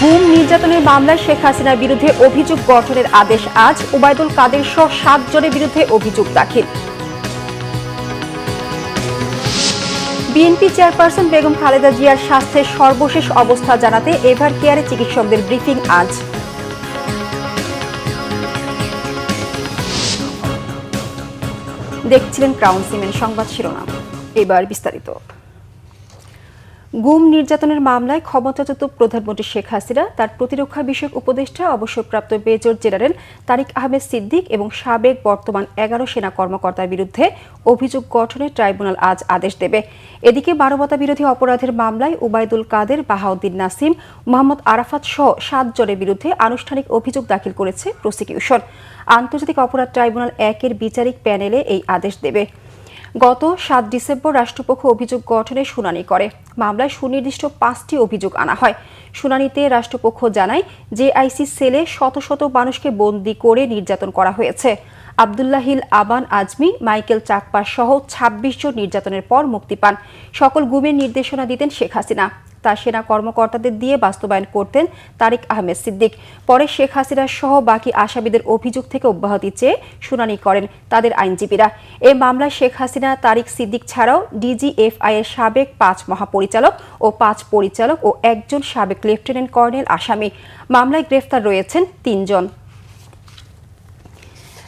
গুম নির্যাতনের মামলায় শেখ হাসিনার বিরুদ্ধে অভিযোগ গঠনের আদেশ আজ। ওবায়দুল কাদের সহ 7 জনের বিরুদ্ধে অভিযোগ দাখিল। বিএনপি চেয়ারপারসন বেগম খালেদা জিয়ার স্বাস্থ্যের সর্বশেষ অবস্থা জানাতে এভার কেয়ারে চিকিৎসকদের ব্রিফিং আজ। দেখছিলেন ক্রাউন সিমেন্ট সংবাদ শিরোনাম, এবার বিস্তারিত। গুম নির্যাতনের মামলায় ক্ষমতাচ্যুত প্রধানমন্ত্রী শেখ হাসিনা, তার প্রতিরক্ষা বিষয়ক উপদেষ্টা অবসরপ্রাপ্ত মেজর জেনারেল তারিক আহমেদ সিদ্দিক এবং সাবেক বর্তমান 11 সেনা কর্মকর্তার বিরুদ্ধে অভিযোগ গঠনে ট্রাইব্যুনাল আজ আদেশ দেবে। এদিকে মানবতা বিরোধী অপরাধের মামলায় ওবায়দুল কাদের, বাহাউদ্দিন নাসিম, মোহাম্মদ আরাফাত সহ 7 জনের বিরুদ্ধে আনুষ্ঠানিক অভিযোগ দাখিল করেছে প্রসিকিউশন। আন্তর্জাতিক অপরাধ ট্রাইব্যুনাল 1-এর বিচারিক প্যানেলে এই আদেশ দেবে। গত 7 ডিসেম্বর রাষ্ট্রপক্ষ অভিযোগ গঠনে শুনানি করে। মামলায় সুনির্দিষ্ট 5টি অভিযোগ আনা হয়। শুনানিতে রাষ্ট্রপক্ষ জানায় জেআইসি সেলে শত শত মানুষকে বন্দী করে নির্যাতন করা হয়েছে। আব্দুল্লাহিল আবান আজমি, মাইকেল চাকপা সহ 26 জন নির্যাতনের পর মুক্তি পান। সকল গুমের নির্দেশনা দিতেন শেখ হাসিনা। তার সেনা কর্মকর্তাদের দিয়ে বাস্তবায়ন করতেন তারিক আহমেদ সিদ্দিক। পরে শেখ হাসিনা সহ বাকি আসামিদের অভিযোগ থেকে অব্যাহতি চেয়ে শুনানি করেন তাদের আইনজীবীরা। এ মামলায় শেখ হাসিনা, তারিক সিদ্দিক ছাড়াও ডিজিএফআই এর সাবেক 5 মহাপরিচালক ও 5 পরিচালক ও 1 জন সাবেক লেফটেন্যান্ট কর্নেল আসামি। মামলায় গ্রেফতার রয়েছেন 3 জন।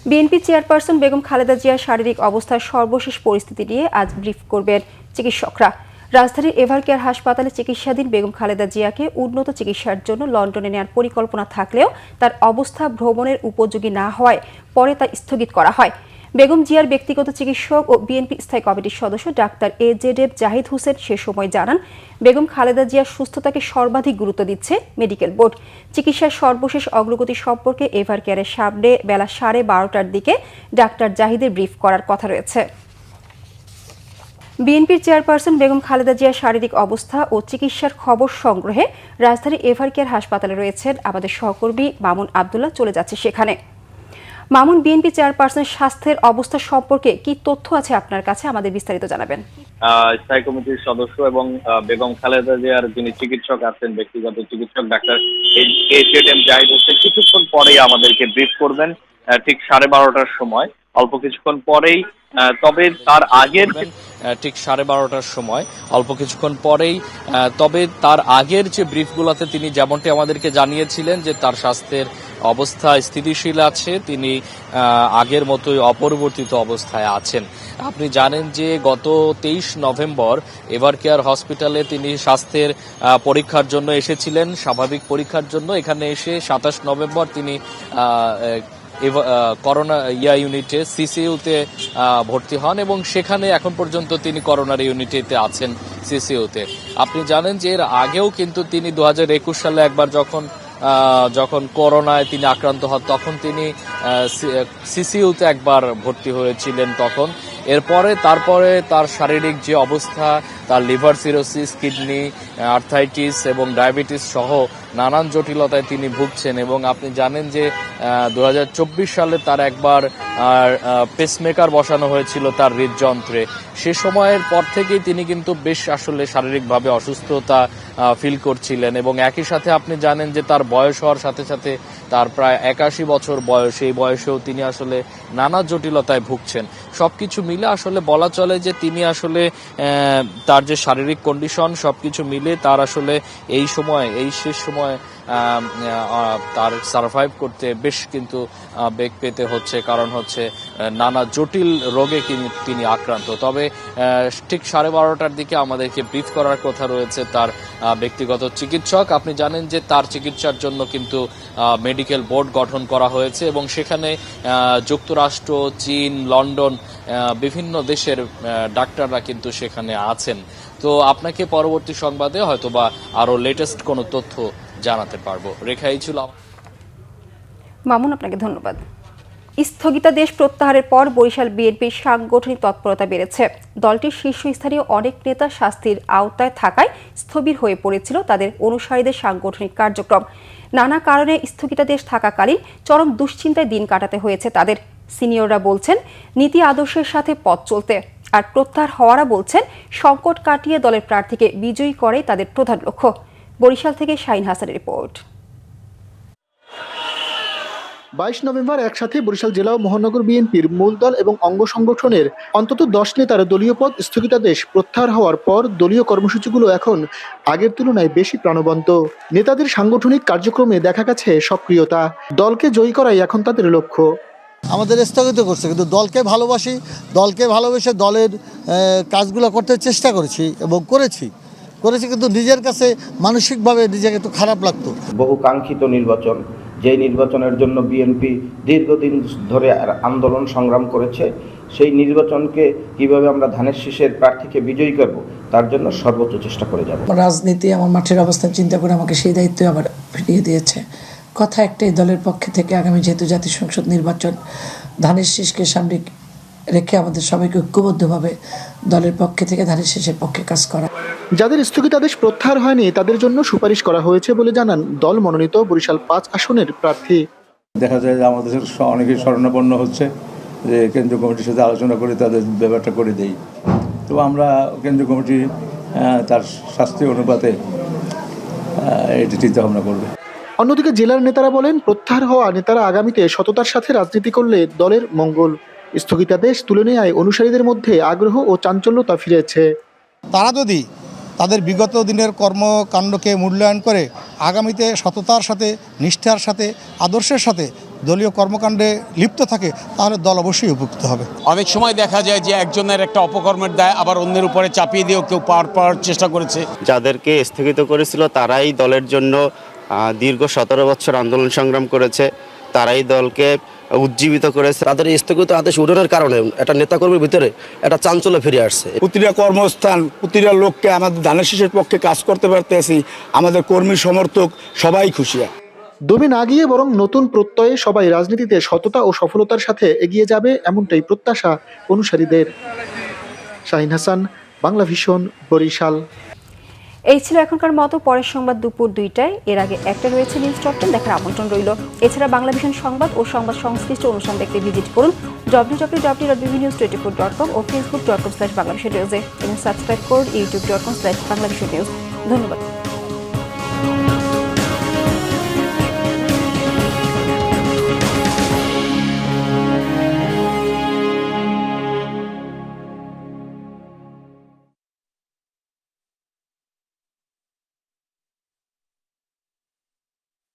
বিএনপি চেয়ারপারসন বেগম খালেদা জিয়ার শারীরিক অবস্থার সর্বশেষ পরিস্থিতি নিয়ে আজ ব্রিফ করবেন চিকিৎসকরা। রাজধানীর এভার কেয়ার হাসপাতালে চিকিৎসাধীন বেগম খালেদা জিয়াকে উন্নত চিকিৎসার জন্য লন্ডনে নেওয়ার পরিকল্পনা থাকলেও তার অবস্থা ভ্রমণের উপযোগী না হওয়ায় পরে তা স্থগিত করা হয়। বেগম জিয়ার ব্যক্তিগত চিকিৎসক ও বিএনপি স্থায়ী কমিটির সদস্য ডাক্তার এজেডএফ জাহিদ হোসেন সে সময় জানান, বেগম খালেদা জিয়ার সুস্থতাকে সর্বাধিক গুরুত্ব দিচ্ছে মেডিকেল বোর্ড। চিকিৎসার সর্বশেষ অগ্রগতি সম্পর্কে এভার কেয়ারের সামনে বেলা 12:30টার দিকে ডাক্তার জাহিদের ব্রিফ করার কথা রয়েছে। বিএনপির চেয়ারপারসন বেগম খালেদা জিয়ার শারীরিক অবস্থা ও চিকিৎসার খবর সংগ্রহে রাজধানীর এভার কেয়ার হাসপাতালে রয়েছেন আমাদের সহকর্মী মামুন আবদুল্লাহ। চলে যাচ্ছে সেখানে। মামুন, বিএনপি চেয়ারপারসনের স্বাস্থ্যের অবস্থা সম্পর্কে কি তথ্য আছে আপনার কাছে, আমাদের বিস্তারিত জানাবেন। স্থায়ী কমিটির সদস্য এবং বেগম খালেদা জিয়ার যিনি চিকিৎসক আছেন, ব্যক্তিগত চিকিৎসক ডাক্তার এজেডএম জাহিদ হোসেন কিছুক্ষণ পরেই আমাদেরকে ব্রিফ করবেন, ঠিক 12:30টার সময়, অল্প কিছুক্ষণ পরেই। তবে তার আগের ঠিক 12:30টার সময়, অল্প কিছুক্ষণ পরেই। তবে তার আগের যে ব্রিফগুলোতে তিনি যেমনটি আমাদেরকে জানিয়েছিলেন যে তার স্বাস্থ্যের অবস্থা স্থিতিশীল আছে, তিনি আগের মতোই অপরিবর্তিত অবস্থায় আছেন। আপনি জানেন যে গত 23 নভেম্বর এভার কেয়ার হসপিটালে তিনি স্বাস্থ্যের পরীক্ষার জন্য এসেছিলেন, স্বাভাবিক পরীক্ষার জন্য। এখানে এসে 27 নভেম্বর তিনি করোনা ইউনিটে সিসিইউতে ভর্তি হন এবং সেখানে এখন পর্যন্ত তিনি করোনার ইউনিটিতে আছেন সিসিইউতে। আপনি জানেন যে এর আগেও কিন্তু তিনি 2021 সালে একবার যখন করোনায় তিনি আক্রান্ত হন তখন তিনি সিসিইউতে একবার ভর্তি হয়েছিলেন তখন। তারপরে তার শারীরিক যে অবস্থা, তার লিভার সিরোসিস, কিডনি আর্থাইটিস এবং ডায়াবেটিস সহ নানান জটিলতায় তিনি ভুগছেন। এবং আপনি জানেন যে 2024 সালে তার একবার পেসমেকার বসানো হয়েছিল তার হৃদযন্ত্রে। সে সময়ের পর থেকেই তিনি কিন্তু বেশ আসলে শারীরিকভাবে অসুস্থতা ফিল করছিলেন এবং একই সাথে আপনি জানেন যে তার বয়স হওয়ার সাথে সাথে তার প্রায় 81 বছর বয়স, এই বয়সেও তিনি আসলে নানা জটিলতায় ভুগছেন। সবকিছু মিলে আসলে বলা চলে যে তিনি আসলে তার যে শারীরিক কন্ডিশন সবকিছু মিলে তার আসলে এই শেষ সময় তার সার্ভাইভ করতে বেশ কিন্তু বেগ পেতে হচ্ছে, কারণ হচ্ছে নানা জটিল রোগে তিনি আক্রান্ত। তবে ঠিক 12:30টার দিকে আমাদেরকে ব্রিফ করার কথা রয়েছে তার ব্যক্তিগত চিকিৎসক। আপনি জানেন যে তার চিকিৎসার জন্য কিন্তু মেডিকেল বোর্ড গঠন করা হয়েছে এবং সেখানে যুক্তরাষ্ট্র, চীন, লন্ডন, বিভিন্ন দেশের ডাক্তাররা কিন্তু সেখানে আছেন। তো আপনাকে পরবর্তী সংবাদে হয়তোবা আরো লেটেস্ট কোনো তথ্য জানাতে পারবো। রেখাই ছিল। মামুন, আপনাকে ধন্যবাদ। স্থগিতাদেশ প্রত্যাহারের পর বরিশাল বিএনপির সাংগঠনিক তৎপরতা বেড়েছে। দলটির শীর্ষস্থানীয় অনেক নেতা শাস্তির আওতায় থাকায় স্থবির হয়ে পড়েছিল তাদের অনুসারীদের সাংগঠনিক কার্যক্রম। নানা কারণে স্থগিতাদেশ থাকাকালীন চরম দুশ্চিন্তায় দিন কাটাতে হয়েছে তাদের। সিনিয়ররা বলছেন নীতি আদর্শের সাথে পথ চলতে, আর প্রত্যাহার হওয়ারা বলছেন সংকট কাটিয়ে দলের প্রার্থীকে বিজয়ী করাই তাদের প্রধান লক্ষ্য। বরিশাল থেকে শাহিন হাসানের রিপোর্ট। 22 নভেম্বর একসাথে বরিশাল জেলা ও মহানগর বিএনপির মূল দল এবং অঙ্গ সংগঠনের অন্তত 10 নেতার দলীয় পদ স্থগিতাদেশ প্রত্যাহার হওয়ার পর দলীয় কর্মসূচিগুলো এখন আগের তুলনায় বেশি প্রাণবন্ত। নেতাদের সাংগঠনিক কার্যক্রমে দেখা গেছে সক্রিয়তা। দলকে জয়ী করাই এখন তাদের লক্ষ্য। আমাদের স্থগিত করছে, কিন্তু দলকে ভালোবাসি, দলকে ভালোবেসে দলের কাজগুলো করতে চেষ্টা করেছি এবং করেছি, কিন্তু নিজের কাছে মানসিকভাবে নিজেকে একটু খারাপ লাগতো। বহু কাঙ্ক্ষিত নির্বাচন, যে নির্বাচনের জন্য বিএনপি দীর্ঘদিন ধরে আন্দোলন সংগ্রাম করেছে, সেই নির্বাচনকে কিভাবে আমরা ধানের শীষের প্রার্থীকে বিজয়ী করব তার জন্য সর্বোচ্চ চেষ্টা করে যাব। রাজনীতি আমার মাঠের অবস্থান চিন্তা করে আমাকে সেই দায়িত্ব আবার ফিরিয়ে দিয়েছে। কথা একটাই, দলের পক্ষে থেকে আগামী যেহেতু জাতীয় সংসদ নির্বাচন, ধানের শীষকে সামনে রেখে আমাদের সবাইকে ঐক্যবদ্ধভাবে দলের পক্ষে থেকে ধানের শীষের পক্ষে কাজ করা। যাদের স্থগিতাদেশ প্রত্যাহার হয়নি তাদের জন্য সুপারিশ করা হয়েছে বলে জানান দল মনোনীত বরিশাল 5 আসনের প্রার্থী। দেখা যায় যে আমাদের অনেকেই শরণাপন্ন হচ্ছে যে কেন্দ্রীয় কমিটির সাথে আলোচনা করে তাদের ব্যাপারটা করে দেই। তো আমরা কেন্দ্রীয় কমিটি তার শাস্তি অনুপাতে এটি চিন্তা ভাবনা করবে। অন্যদিকে জেলার নেতারা বলেন, প্রত্যাহার হওয়া নেতারা আগামীতে সততার সাথে রাজনীতি করলে দলের মঙ্গল। স্থগিতাদেশ তুলে নেওয়ায় অনুসারীদের মধ্যে আগ্রহ ও চাঞ্চল্যতা ফিরেছে। তারা যদি তাদের বিগত দিনের কর্মকাণ্ডকে মূল্যায়ন করে আগামীতে সততার সাথে, নিষ্ঠার সাথে, আদর্শের সাথে দলীয় কর্মকাণ্ডে লিপ্ত থাকে, তাহলে দল অবশ্যই উপকৃত হবে। অনেক সময় দেখা যায় যে একজনের একটা অপকর্মের দায় আবার অন্যের উপরে চাপিয়ে দিয়েও কেউ পাওয়ার চেষ্টা করেছে। যাদেরকে স্থগিত করেছিল তারাই দলের জন্য দীর্ঘ 17 বছর আন্দোলন সংগ্রাম করেছে, তারাই দলকে উজ্জীবিত করেছে। তাদের স্থগিত আদেশ উঠানোর কারণে একটা নেতাকর্মীর ভিতরে একটা চাঞ্চল্য ফিরে আসছে। প্রতিটা কর্মস্থান, প্রতিটা লোককে আমাদের ধানের শীষের পক্ষে কাজ করতে পারতেছি, আমাদের কর্মী সমর্থক সবাই খুশি। দমে না গিয়ে বরং নতুন প্রত্যয়ে সবাই রাজনীতিতে সততা ও সফলতার সাথে এগিয়ে যাবে, এমনটাই প্রত্যাশা অনুসারীদের। শাহিন হাসান, বাংলা ভিশন, বরিশাল। এই ছিল এখনকার মতো। পরের সংবাদ দুপুর 2টায়। এর আগে একটা রয়েছে নিউজ টপ 10 দেখার আমন্ত্রণ রইল। এছাড়া বাংলা ভিশন সংবাদ ও সংবাদ সংশ্লিষ্ট অনুষ্ঠান দেখতে ভিজিট করুন www.bbnews24.com ও facebook.com/banglavishnewsে এবং সাবস্ক্রাইব করুন youtube.com/banglavishnnews। ধন্যবাদ।